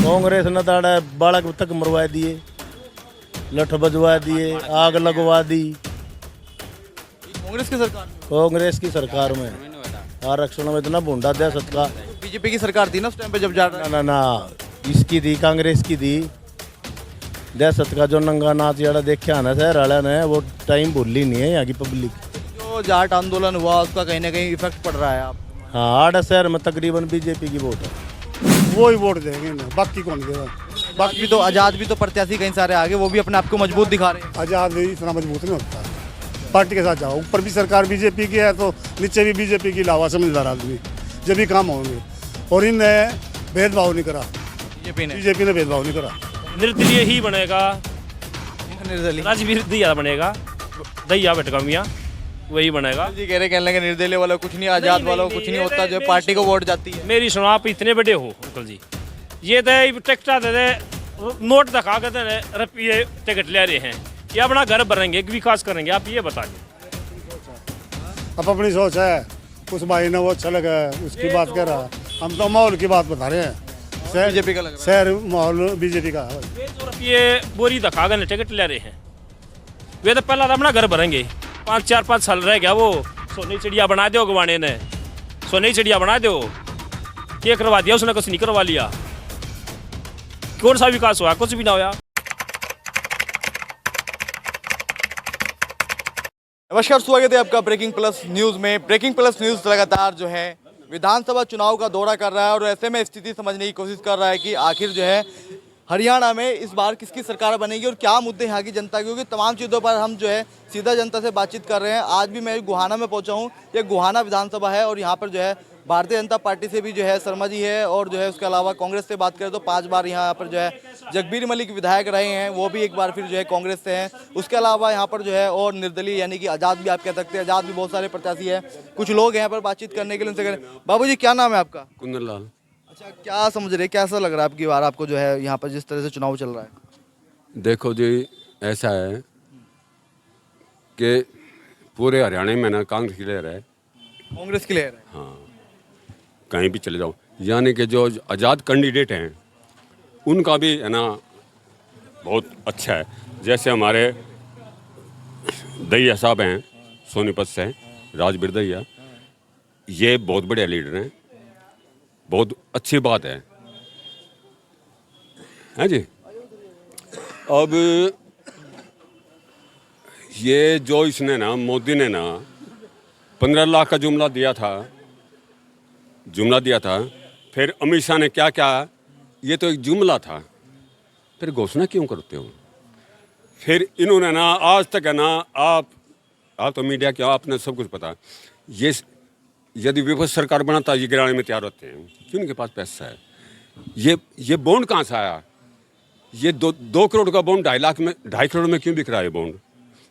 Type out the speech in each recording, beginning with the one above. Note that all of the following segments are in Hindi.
कांग्रेस ने ताड़ा बालक तक मरवा दिए, लठ बजवा दिए, आग लगवा दी। कांग्रेस की सरकार में, कांग्रेस की सरकार में आरक्षण में इतना भूंडा दहशत का। बीजेपी की सरकार थी ना उस टाइम पे जब जा रहा ना ना ना, इसकी थी, कांग्रेस की थी। दहशत का जो नंगा नाच यारा देखा ना शहर वाले ने, वो टाइम भूली नहीं है यहाँ की पब्लिक। जो जाट आंदोलन हुआ उसका कहीं ना कहीं इफेक्ट पड़ रहा है आप। हाँ, 8 शहर में तकरीबन बीजेपी की वोट है। वो ही वोट देंगे ना, बाकी कौन देगा। बाकी भी तो आजाद भी तो प्रत्याशी कई सारे आगे, वो भी अपने आप को मजबूत दिखा रहे हैं। आजाद इतना मजबूत नहीं होता, पार्टी के साथ जाओ। ऊपर भी सरकार बीजेपी की है तो नीचे भी बीजेपी की लावा, समझदार आदमी जब भी काम होंगे। और इनने भेदभाव नहीं करा, बीजेपी ने भेदभाव नहीं करा। निर्दलीय ही बनेगा, निर्दलीय राजवीर दिया बनेगा, दैया भटका मियाँ वही बनेगा। जी कह रहे, कहने लगे निर्दलीय वाला कुछ नहीं, आजाद वाला कुछ नहीं होता, जो पार्टी को वोट जाती है। मेरी सुनो, आप इतने बड़े हो अंकल जी, ये तो टिकटा दे दे, नोट दिखा के दे रुपये टिकट ले रहे हैं, ये अपना घर भरेंगे, विकास करेंगे, आप ये बताइए। अब अपनी सोच है, उस भाई ने वो अच्छा लगा उसकी बात कर रहा, हम तो माहौल की बात बता रहे हैं। बीजेपी का लग रहा शहर माहौल बीजेपी का है। ये जो रुपये बोरी दिखा के टिकट ले रहे हैं, वे तो पहला तो अपना घर भरेंगे। 5 साल रह गया, वो सोनी चिड़िया बना दो गवाने ने, सोनी चिड़िया बना दो, क्या करवा दिया उसने, कुछ नहीं करवा लिया। कौन सा विकास हुआ? कुछ भी ना हुआ। नमस्कार, स्वागत है आपका ब्रेकिंग प्लस न्यूज में। ब्रेकिंग प्लस न्यूज लगातार जो है विधानसभा चुनाव का दौरा कर रहा है और ऐसे में स्थिति समझने की कोशिश कर रहा है कि आखिर जो है हरियाणा में इस बार किसकी सरकार बनेगी और क्या मुद्दे यहाँ की जनता के, क्योंकि तमाम चीज़ों पर हम जो है सीधा जनता से बातचीत कर रहे हैं। आज भी मैं गुहाना में पहुँचा हूँ, ये गुहाना विधानसभा है और यहाँ पर जो है भारतीय जनता पार्टी से भी जो है शर्मा जी है और जो है उसके अलावा कांग्रेस से बात करें तो 5 बार यहाँ पर जो है जगबीर मलिक विधायक रहे हैं, वो भी एक बार फिर जो है कांग्रेस से हैं। उसके अलावा यहाँ पर जो है और निर्दलीय यानी कि आज़ाद भी आप कह सकते हैं, आज़ाद भी बहुत सारे प्रत्याशी है। कुछ लोग यहाँ पर बातचीत करने के लिए उनसे करें। बाबू जी, क्या नाम है आपका? कुंदन लाल। अच्छा, क्या समझ रहे, कैसा लग रहा है आपकी बार आपको जो है यहाँ पर जिस तरह से चुनाव चल रहा है? देखो जी, ऐसा है कि पूरे हरियाणा में ना कांग्रेस की लहर है। कांग्रेस की लहर है। हाँ, कहीं भी चले जाओ, यानी कि जो आज़ाद कैंडिडेट हैं उनका भी है ना बहुत अच्छा है। जैसे हमारे दैया साहब हैं सोनीपत से, राजवीर दैया, ये बहुत बड़े लीडर हैं, बहुत अच्छी बात है जी। अब ये जो इसने ना मोदी ने ना 15 लाख का जुमला दिया था, फिर अमित शाह ने क्या क्या, ये तो एक जुमला था, फिर घोषणा क्यों करते हो? फिर इन्होंने ना आज तक है ना, आप तो मीडिया के, आपने सब कुछ पता, ये यदि विपक्ष सरकार बनाता ये गिराने में तैयार होते हैं, क्यों उनके पास पैसा है। ये बॉन्ड कहाँ से आया? ये 2 करोड़ का बॉन्ड 2.5 करोड़ में क्यों बिक रहा है बॉन्ड?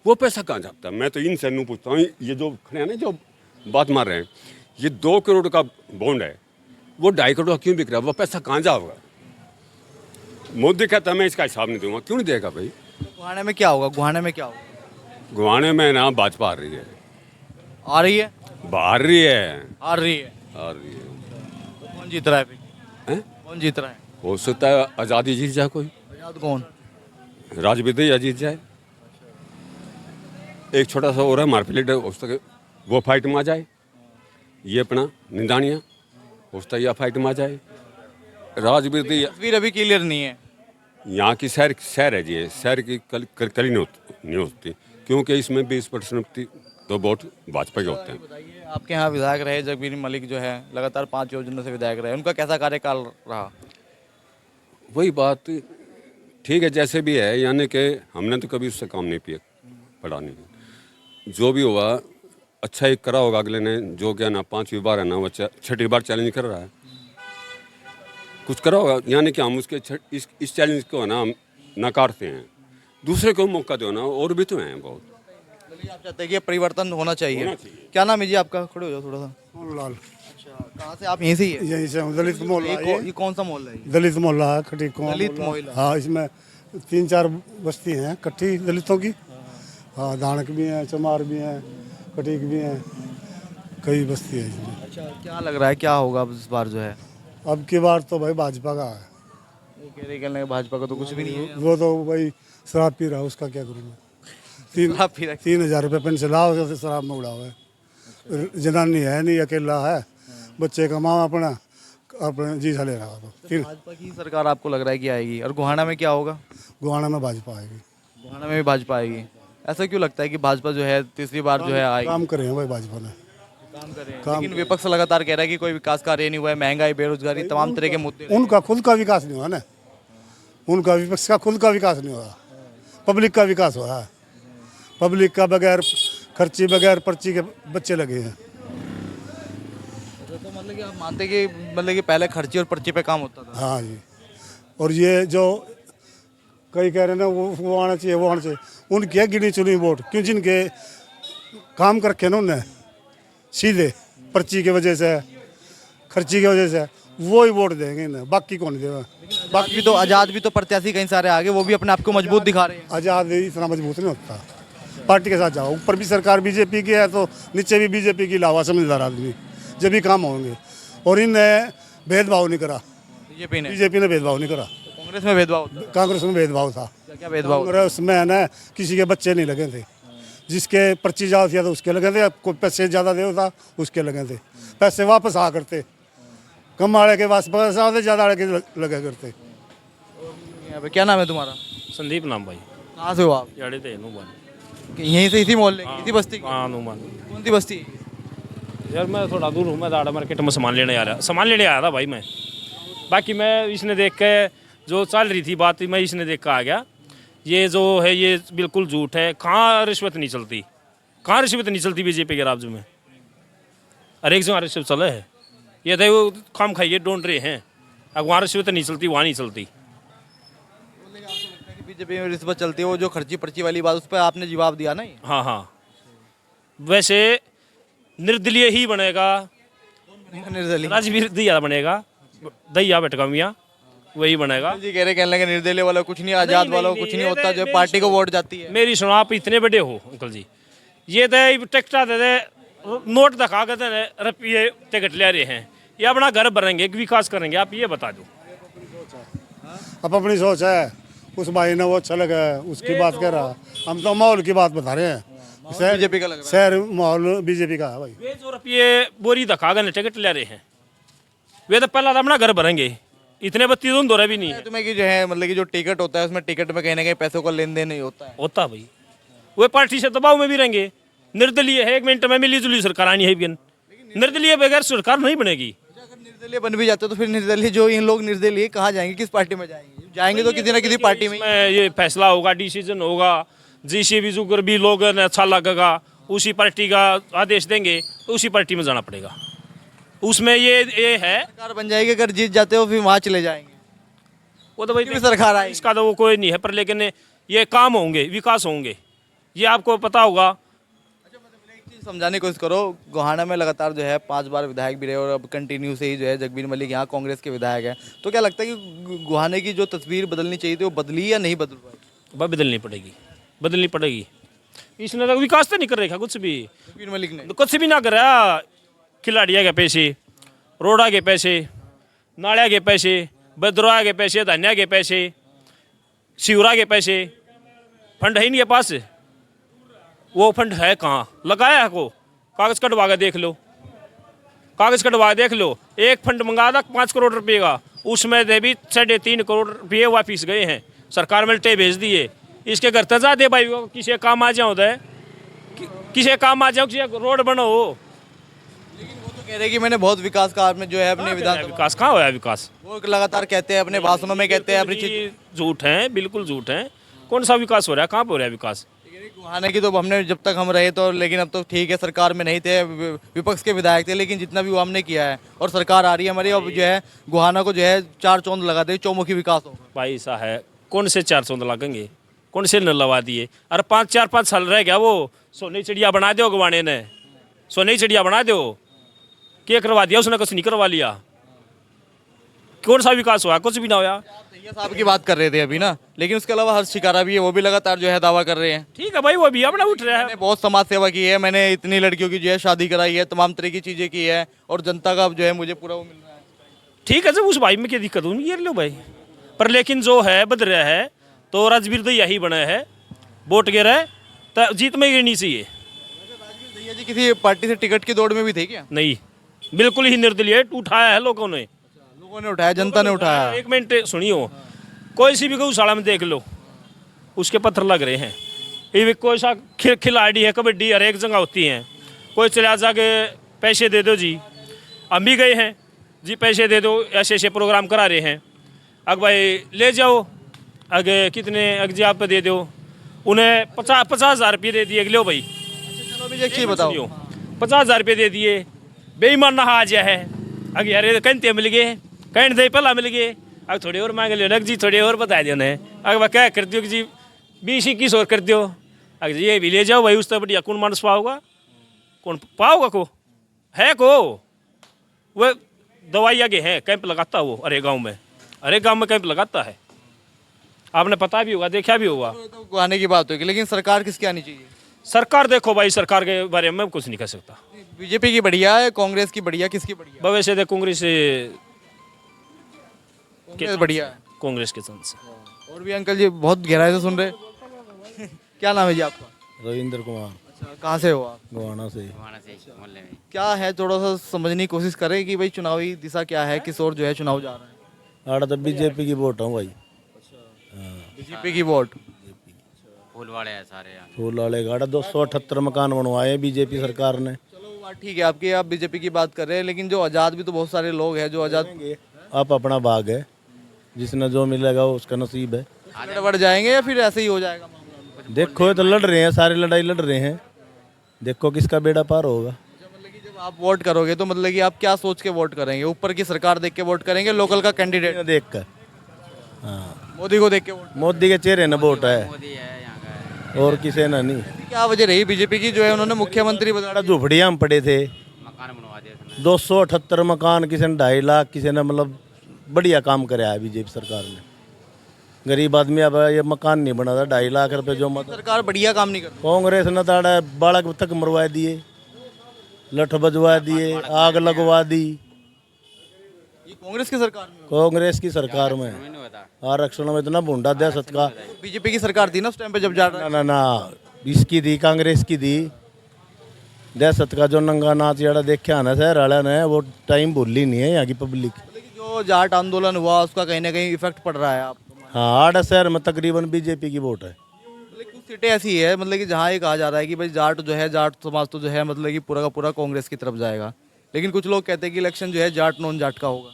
वो पैसा कहाँ जाता है? मैं तो इनसे नहीं पूछता हूँ, ये जो खड़े हैं ना, जो बात मार रहे हैं, ये 2 करोड़ का बॉन्ड है, वो 2.5 करोड़ का क्यों बिक रहा है? वो पैसा कहाँ जाएगा? मोदी कहता है मैं इसका हिसाब नहीं दूंगा, क्यों नहीं देगा भाई? गुहाना में क्या होगा? गुहाना में क्या होगा? गुहाने में ना भाजपा आ रही है, आ रही है, बाहर रही है, आ रही है। आ रही है। तो कौन जीत रहा है फिर? हैं? कौन जीत रहा है? हो सकता है आज़ादी जीत जाए, कोई आजाद कौन? राजवीर दैया जीत जाए। एक छोटा सा और है हमारे प्लेट, हो सकता है वो फाइट में आ जाए। ये अपना निंदानिया हो सकता है या फाइट में आ जाए। राजवीर दैया तस्वीर अभी क्लियर नहीं है। यहाँ की शहर है जी, शहर की कली नहीं होती, क्योंकि इसमें 20% तो वोट भाजपा के होते हैं। बताइए, आपके यहाँ विधायक रहे जगबीर मलिक जो है, लगातार 5 योजनाओं से विधायक रहे, उनका कैसा कार्यकाल रहा? वही बात ठीक है, जैसे भी है, यानी कि हमने तो कभी उससे काम नहीं पड़ा नहीं। जो भी हुआ अच्छा ही करा होगा अगले ने, जो क्या ना 5वीं बार है ना, वो 6ठी बार चैलेंज कर रहा है, कुछ करा होगा। यानी कि हम उसके इस चैलेंज को है ना हम नकारते हैं, दूसरे को मौका दो ना, और भी तो हैं बहुत। आप चाहते हैं कि परिवर्तन होना चाहिए। क्या नाम है जी आपका? खड़े हो जाओ थोड़ा सा। लाल। अच्छा, कहाँ से आप? यहीं से ही है? यहीं से हूँ, दलित मोहल्ला। ये कौन सा मोहल्ला है? दलित मोहल्ला है, खटी दलित मोहल्ला। हाँ, इसमें 3-4 बस्ती हैं इकट्ठी दलितों की। हाँ, धानक भी हैं, चमार भी हैं, कटीक भी हैं, कई बस्ती है इसमें। अच्छा, क्या लग रहा है क्या होगा अब इस बार जो है? अब की बार तो भाई भाजपा का है। वो कह रहे हैं भाजपा का तो कुछ भी नहीं है। वो तो भाई शराब पी रहा है, उसका क्या करूँ मैं। शराब पी रहा है। 3,000 रुपये पेंशन लाओ तो शराब में उड़ाओ है। जनानी है नहीं, अकेला है, बच्चे कमाओ अपना जी ले रहा है। तो भाजपा की सरकार आपको लग रहा है कि आएगी? और गोहाना में क्या होगा? गुहाना में भाजपा आएगी। गोहाना में भी भाजपा आएगी। ऐसा क्यों लगता है कि भाजपा जो है तीसरी बार जो है आएगी? काम करे हैं भाई भाजपा ने। काम कर रहे हैं, लेकिन विपक्ष लगातार कह रहा है कि कोई विकास कार्य नहीं हुआ है, महंगाई, बेरोजगारी, तमाम तरह के मुद्दे। उनका खुद का विकास नहीं हुआ ना, उनका विपक्ष का खुद का विकास नहीं हुआ, पब्लिक का विकास हुआ है। पब्लिक का बगैर खर्ची बगैर पर्ची के बच्चे लगे हैं। तो मतलब कि आप मानते कि मतलब कि पहले खर्ची और पर्ची पे काम होता था? हाँ जी। और ये जो कई कह रहे हैं ना वो आना चाहिए वो आना चाहिए, उनके गिनी चुनी वोट क्यों, जिनके काम कर रखे ना उन्हें सीधे पर्ची की वजह से, खर्ची की वजह से, वो ही वोट देंगे इन्हें, बाकी कौन देगा। बाकी भी तो आजाद भी तो प्रत्याशी कई सारे आगे, वो भी अपने आप को मजबूत दिखा रहे हैं। आज़ाद इतना मजबूत नहीं होता, पार्टी के साथ जाओ। ऊपर भी सरकार बीजेपी की है तो नीचे भी बीजेपी की लावा, समझदार आदमी जब भी काम होंगे। और इनने भेदभाव नहीं करा, बीजेपी ने भेदभाव नहीं करा। कांग्रेस में भेदभाव होता है? कांग्रेस में भेदभाव था। क्या भेदभाव? कांग्रेस में है ना किसी के बच्चे नहीं लगे थे, जिसके पर्ची ज़्यादा थी तो उसके लगे थे, कोई पैसे ज़्यादा दे था उसके लगे थे, पैसे वापस आ करते, कम वाले के पास पैसे आते, ज़्यादा वाले के लगे करते। यहाँ पे क्या नाम है तुम्हारा? संदीप नाम भाई। कहाँ से हो आप? जड़े थे नुमान। यहीं से, इसी मोहल्ले की, इसी बस्ती की? हाँ नुमान। कौन सी बस्ती? यार मैं थोड़ा दूर हूँ, मैं दाड़ा मार्केट में सामान लेने आया था भाई मैं। बाकी मैं इसने देख के जो चल रही थी बात, मैं इसने देख कर आ गया। ये जो है ये बिल्कुल झूठ है। कहाँ रिश्वत नहीं चलती, कहाँ रिश्वत नहीं चलती बीजेपी के राज्य में, हर एक जगह रिश्वत चले है। ये तो वो खाम खाइए ढूंढ रहे हैं, अब वहाँ रिश्वत नहीं चलती, वहाँ नहीं चलती। बीजेपी में रिश्वत चलती है, वो जो खर्ची पर्ची वाली बात, उस पर आपने जवाब दिया ना? हाँ हाँ, वैसे निर्दलीय ही बनेगा, निर्दलीय राजवीर दिया बनेगा, दैया बेटकामिया वही बनेगा। जी कह रहे, कहने लगे निर्दलीय वाला कुछ नहीं, आजाद वाला कुछ नहीं होता, जो पार्टी को वोट जाती है। मेरी सुनो, आप इतने बड़े हो अंकल जी, ये तो टिकटा दे दे, नोट दिखा के दे रुपये टिकट ले रहे हैं, ये अपना घर भरेंगे, विकास करेंगे, आप ये बता दो। अब अपनी सोच है, उस भाई ने वो अच्छा लगा उसकी बात कह रहा, हम तो माहौल की बात बता रहे हैं। बीजेपी का लग रहा है। शहर माहौल बीजेपी का है भाई। वे जो रुपये बोरी दिखा के टिकट ले रहे हैं, वे तो पहला अपना घर भरेंगे, इतने बत्ती धुंध हो रहा भी नहीं है। तुम्हें कि जो है मतलब कि जो टिकट होता है उसमें टिकट में कहीं ना कहीं पैसों का लेन देन नहीं होता है। भाई वे पार्टी से दबाव में भी रहेंगे। निर्दलीय है, 1 मिनट में मिली जुली सरकार आनी है, निर्दलीय बगैर सरकार नहीं बनेगी। अगर निर्दलीय बन भी जाते तो फिर निर्दलीय जो इन लोग निर्दलीय कहाँ जाएंगे, किस पार्टी में जाएंगे? जाएंगे तो किसी ना किसी पार्टी में। ये फैसला होगा, डिसीजन होगा, जिसे भी जुगर भी लोग अच्छा लगेगा उसी पार्टी का आदेश देंगे, तो उसी पार्टी में जाना पड़ेगा। उसमें ये है सरकार बन जाएगी, अगर जीत जाते हो फिर वहाँ चले जाएंगे, वो तो भाई फिर सरकार आएगी। इसका तो वो कोई नहीं है, पर लेकिन ये काम होंगे, विकास होंगे, ये आपको पता होगा। एक चीज़ समझाने की कोशिश करो, गोहाना में लगातार जो है 5 बार विधायक भी रहे और अब कंटिन्यू से ही जो है जगबीर मलिक यहाँ कांग्रेस के विधायक है, तो क्या लगता है कि गोहाने की जो तस्वीर बदलनी चाहिए थी वो बदली या नहीं बदल पाई? बदलनी पड़ेगी, बदलनी पड़ेगी। इसने तो विकास तो नहीं कर रखा कुछ भी, जगबीर मलिक ने कुछ भी ना करा। खिलाड़िया के पैसे, रोडा के पैसे, नालिया के पैसे, बदरोआ के पैसे, धनिया के पैसे, शिवरा के पैसे, फंड है ही नहीं है पास। वो फंड है कहाँ लगाया है? को कागज़ कटवा के देख लो, कागज़ कटवा देख लो। एक फंड मंगा था 5 करोड़ रुपये का, उसमें से भी 3.5 करोड़ रुपये वापिस गए हैं, सरकार में लटे भेज दिए। इसके घर तजा दे भाई, किसी काम आ जाओ, किसी काम आ जाओ, किसी रोड बनो। कह रहे कि मैंने बहुत विकास कार्य में जो है अपने विधान विकास कहाँ हुआ? विकास वो लगातार कहते हैं, अपने भाषणों में कहते हैं, अपनी चीज झूठ है, बिल्कुल झूठ है। कौन सा विकास हो रहा है? कहाँ पे हो रहा है विकास? गोहाना की तो हमने जब तक हम रहे तो, लेकिन अब तो ठीक है, सरकार में नहीं थे, विपक्ष के विधायक थे, लेकिन जितना भी वो हमने किया है और सरकार आ रही है हमारी, अब जो है गोहाना को जो है 4 चौंद लगा दे, चौमुखी विकास होगा। भाई ऐसा है, कौन से 4 चौंद लगेंगे, कौन से न लगा दिए? अरे 4-5 साल रह गया, वो सोनी चिड़िया बना दो गवाने ने, सोनी चिड़िया बना दो, क्या करवा दिया उसने? कुछ नहीं करवा लिया। कौन सा विकास हुआ? कुछ भी ना हुआ। भैया साहब की बात कर रहे थे अभी ना, लेकिन उसके अलावा हर्ष शिकारा भी है, वो भी लगातार जो है दावा कर रहे हैं। ठीक है भाई, वो भी अपना उठ रहा है। मैंने बहुत समाज सेवा की है, मैंने इतनी लड़कियों की जो है शादी कराई है, तमाम तरह की चीज़ें की है और जनता का जो है मुझे पूरा वो मिल रहा है। ठीक है, जब उस भाई में क्या दिक्कत होगी, ये लो भाई, पर लेकिन जो है बद रहा है तो राजवीर दहिया ही बना है, वोट गिरा है तो जीत में गिरनी चाहिए। भैया जी किसी पार्टी से टिकट की दौड़ में भी थे क्या? नहीं, बिल्कुल ही निर्दलीय उठाया है लोगों ने। लोगों ने उठाया, जनता ने उठाया। एक मिनट सुनियो, कोई सी भी गौशाला में देख लो, उसके पत्थर लग रहे हैं। ये कोई सा खिलाड़ी है, कबड्डी हर एक जगह होती है, कोई चले जाके पैसे दे दो जी, हम भी गए हैं जी, पैसे दे दो, ऐसे ऐसे प्रोग्राम करा रहे हैं, अग भाई ले जाओ, आगे कितने अग जी आप दे दो, उन्हें 50,000 रुपये दे दिए, लो भाई चलो अभी एक चीज़ बताओ। 50,000 रुपये दे दिए, बेईमान ना आ जाए है, अगे अरे कहते मिल गए, कहने दे पहला मिल गए, अब थोड़े और मांग लो, जी थोड़े और बता दो ने, अगर वह क्या कर दो जी 20-21 और कर दो, अगर जी ये भी ले जाओ भाई, उस तो बढ़िया कौन मानस पाओगा, कौन पाओगा को है को, वह दवाई आगे है, कैंप लगाता वो अरे गांव में कैंप लगाता है, आपने पता भी होगा, देखा भी होगा। तो आने की बात होगी, लेकिन सरकार किसकी आनी चाहिए? सरकार देखो भाई, सरकार के बारे में कुछ नहीं कह सकता। बीजेपी की बढ़िया है, कांग्रेस की बढ़िया, किसकी बढ़िया? भविष्य दे कांग्रेस से कांग्रेस बढ़िया है। कांग्रेस के संग से। और भी अंकल जी बहुत गहराई से सुन रहे क्या नाम है जी आपका? रविंद्र कुमार, अच्छा, कहाँ से हो आप? गोवाना से। क्या है, थोड़ा सा समझने की कोशिश करें कि भाई चुनावी दिशा क्या है, किस ओर जो है चुनाव जा रहा है? आड़ा तो बीजेपी की वोट हूँ भाई। बीजेपी की वोट। फूल वाले हैं सारे यहाँ। फूल वाले गाड़ा 278 मकान बनवाए बीजेपी सरकार ने। चलो बात ठीक है आपकी, आप बीजेपी की बात कर रहे हैं, लेकिन जो आज़ाद भी तो बहुत सारे लोग हैं जो आज़ाद आप अपना भाग है, जिसने जो मिलेगा वो उसका नसीब है। आगे बढ़ जाएंगे या फिर ऐसे ही हो जाएगा मामला? देखो ये तो लड़ रहे हैं, सारे लड़ाई लड़ रहे हैं, देखो किसका बेड़ा पार होगा। मतलब कि जब आप वोट करोगे तो मतलब कि आप क्या सोच के वोट करेंगे? ऊपर की सरकार देख के वोट करेंगे, लोकल का कैंडिडेट देख कर, हाँ, मोदी को देख के वोट? मोदी के चेहरे न वोट है मोदी है यहाँ का। और किसी न नहीं। क्या वजह रही बीजेपी की, जो है उन्होंने मुख्यमंत्री बना? झुपड़िया में पड़े थे, मकान बनवा दिया उसने। 278 मकान, किसी ने 2.5 लाख, किसी ने मतलब बढ़िया काम कराया है बीजेपी सरकार ने। गरीब आदमी अब ये मकान नहीं बना था, 2.5 लाख रुपए जो मत सरकार बढ़िया काम नहीं करती। कांग्रेस ने ताड़ा बालक तक मरवा दिए, लठ बजवा दिए, आग लगवा दी। ये कांग्रेस की सरकार में? कांग्रेस की सरकार में नहीं होता। आरक्षण में इतना भूंडा दहशत का। बीजेपी की सरकार थी ना उस टाइम पे जब जा रहा ना ना ना, इसकी थी, कांग्रेस की थी। दहशत का जो नंगा नाच जड़ा देखा ना शहर वाला ने, वो टाइम भूली नहीं है यहाँ की पब्लिक। जो जाट आंदोलन हुआ उसका कहीं ना कहीं इफेक्ट पड़ रहा है आपको? हाँ, 8 शहर में तकरीबन बीजेपी की वोट है। मतलब कुछ सीटें ऐसी है मतलब कि जहाँ ये कहा जा रहा है कि भाई जाट जो है, जाट समाज तो जो है मतलब कि पूरा का पूरा कांग्रेस की तरफ जाएगा, लेकिन कुछ लोग कहते हैं कि इलेक्शन जो है जाट नॉन जाट का होगा।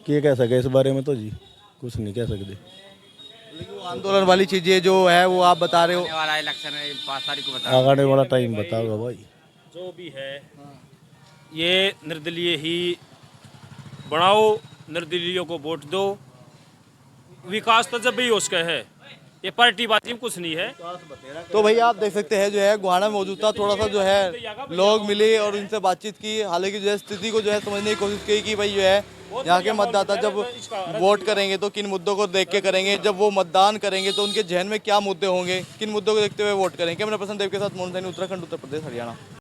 क्या कह सके इस बारे में, तो जी कुछ नहीं कह सकते। लेकिन वो आंदोलन वाली चीजें जो है वो आप बता रहे हो, आने वाला इलेक्शन 5 तारीख को बता। आने वाला टाइम बताओगा भाई। जो भी है ये निर्दलीय ही बनाओ, निर्दलीयों को वोट दो, विकास तो जब भी उसका है, ये पार्टीबाजी में कुछ नहीं है। तो भैया आप देख सकते हैं जो है गुहाना में मौजूद था, थोड़ा सा जो है लोग मिले और उनसे बातचीत की, हालांकि जो है स्थिति को जो है समझने की कोशिश की कि भाई जो है यहाँ के मतदाता जब वोट करेंगे तो किन मुद्दों को देख के करेंगे, जब वो मतदान करेंगे तो उनके जहन में क्या मुद्दे होंगे, किन मुद्दों को देखते हुए वोट करेंगे। कैमरा पर्सन देव के साथ मोहन सैनी, उत्तराखंड, उत्तर प्रदेश, हरियाणा।